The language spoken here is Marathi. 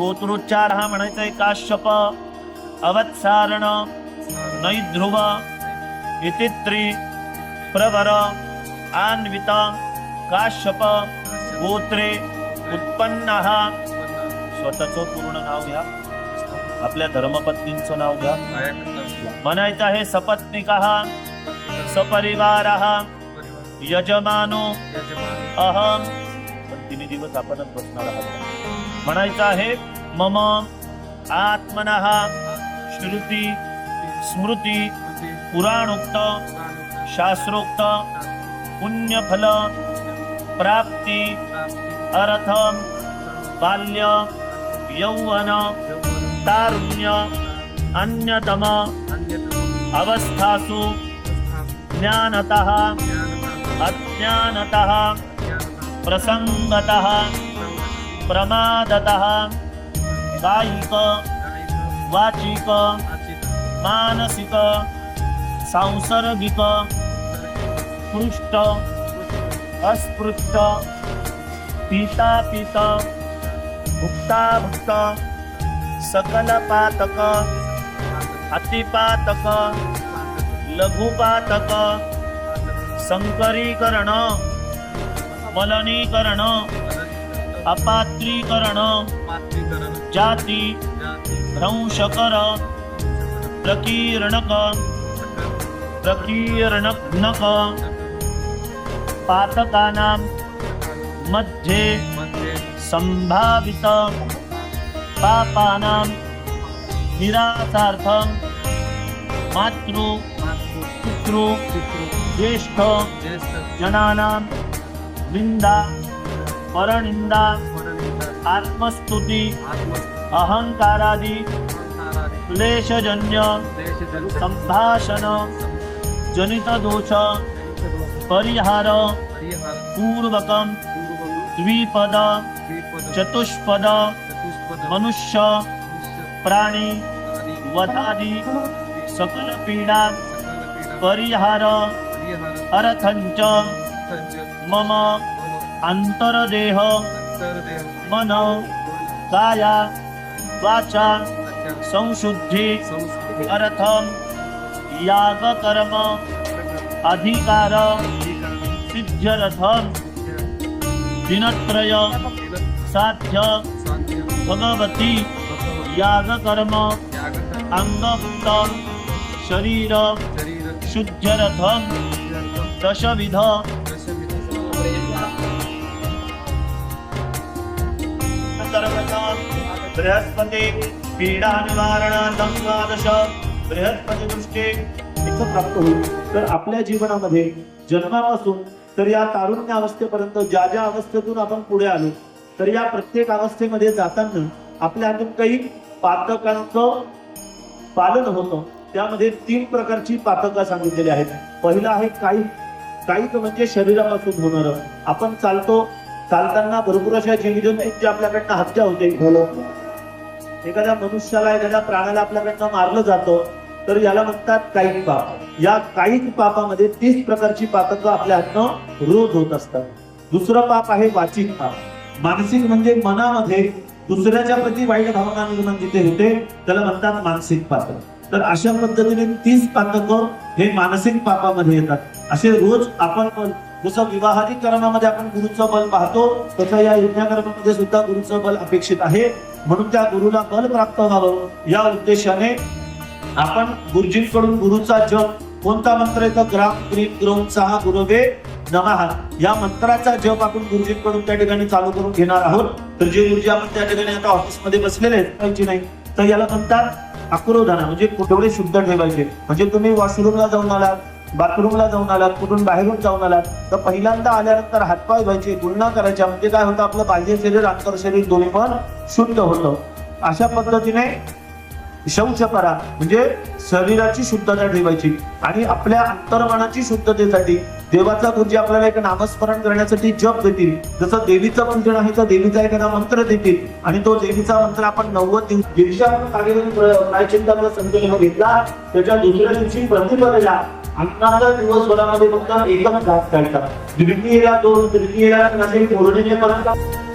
गोत्रोच्चार हा म्हणायचा आहे काश्यप, अवत्सारण, नैध्रुव, इतित्री, प्रवर, अन्वित, काश्यप, गोत्रे, उत्पन्न. स्वतःचं पूर्ण नाव घ्या, आपल्या धर्मपत्नींचं नाव घ्या. म्हणायचं आहे सपत्निक, सपरिवार, यजमानो अहम. पण 3 दिवस आपणच बसणार आहोत. म्हणायचं आहे मम आत्मनः श्रुती स्मृती पुराणोक्त शास्त्रोक्त पुण्यफल प्राप्ती अर्थम बाल्य यौवन तारुण्य अन्यतम अवस्थासु ज्ञानतः अज्ञानतः प्रसंगतः प्रमादतः कायिक वाचिक मानसिक सांसर्गिक पृष्ठ अस्पृष्ट पीतापीत भुक्ताभुक्त सकलपातक अतिपातक लघुपातक संकरीकरण मलनीकरण अपात्रीकरण जाती ध्वंसकर प्रकीर्णक प्रकीर्णक पातकानां मध्ये संभावित पापानां निरासार्थं मातृ पितृ ज्येष्ठ जनानां निंदा परनिंदा आत्मस्तुति अहंकारादि क्लेशजन्य संभाषण जनित दोष परिहार पूर्वकं द्विपद चतुष्पद मनुष्य प्राणी वधादि सकल पीडा परिहार अर्थंच मम अंतरदेह मन काया वाचा संशुद्धि अर्थम याग कर्म अधिकार सिद्ध्यर्थम दिनत्रय साध्य भगवती याग कर्म अंगभूत शरीर शुद्ध्यर्थम दशविध बृहस्पती पीडा निवारणार्थं द्वादश बृहस्पती दृष्टी इथं प्राप्त होईल. तर आपल्या जीवनामध्ये जन्मापासून तर या तारुण्य अवस्थेपर्यंत ज्या ज्या अवस्थेतून आपण पुढे आलो, तर या प्रत्येक अवस्थेमध्ये जाताना आपल्या हातून काही पातकांचं पालन होतं. त्यामध्ये 3 प्रकारची पातकं सांगितलेली आहेत. पहिलं आहे कायिक म्हणजे शरीरापासून होणार. आपण चालताना भरपूर अशा जीवजंतूंची आपल्याकडनं हत्या होते. एखाद्या मनुष्याला एखाद्या प्राण्याला आपल्याकडनं मारलं जातं, तर याला म्हणतात कायिक पाप. या कायिक पापामध्ये 30 प्रकारची पातकं आपल्या हातनं रोज होत असतात. दुसरं पाप आहे वाचिक पाप. मानसिक म्हणजे मनामध्ये दुसऱ्याच्या प्रती वाईट भावना निर्माण जिथे होते त्याला म्हणतात मानसिक पातक. तर अशा पद्धतीने 30 पातकं हे मानसिक पापामध्ये येतात. असे रोज आपण जसं विवाहादी कर्मामध्ये आपण गुरुचं बल पाहतो, तसं या यज्ञकर्मामध्ये सुद्धा गुरुचं बल अपेक्षित आहे. म्हणून त्या गुरुला बल प्राप्त व्हावं या उद्देशाने आपण गुरुजींकडून गुरुचा जप, कोणता मंत्र येतो, ग्राम ग्रीम ग्रोम सहा गुरुवे नमः, या मंत्राचा जप आपण गुरुजींकडून त्या ठिकाणी चालू करून घेणार आहोत. तर जे गुरुजी आपण त्या ठिकाणी आता ऑफिसमध्ये बसलेले आहेत नाही, तर याला म्हणतात अक्रोधना. म्हणजे तेवढे शुद्ध ठेवायचे. म्हणजे तुम्ही वॉशरूमला जाऊन आलात, बाथरूमला जाऊन आलात, कुठून बाहेरून जाऊन आलात, तर पहिल्यांदा आल्यानंतर हातपाय धुवायचे, गुळणा करायच्या. म्हणजे काय होतं, आपलं बाह्य शरीर आंतर शरीर दोन्ही पण शुद्ध होतं. अशा पद्धतीने शौचपरा म्हणजे शरीराची शुद्धता ठेवायची. आणि आपल्या अंतर्मनाची शुद्धतेसाठी देवाचा गुरुजी आपल्याला एक नामस्मरण करण्यासाठी जप देतील. जसं देवीचं पूजन आहे तर देवीचा एखादा मंत्र देतील आणि तो देवीचा मंत्र आपण 90 दिवस दिवशी आपण प्रायचिंताला संकल्प घेतला, त्याच्या दुसऱ्या दिवशी प्रतिपदेला अंगाचा दिवसभरामध्ये फक्त एकच घास काढतात. द्वितीयेला 2, तृतीयेला पौर्णिमेपर्यंत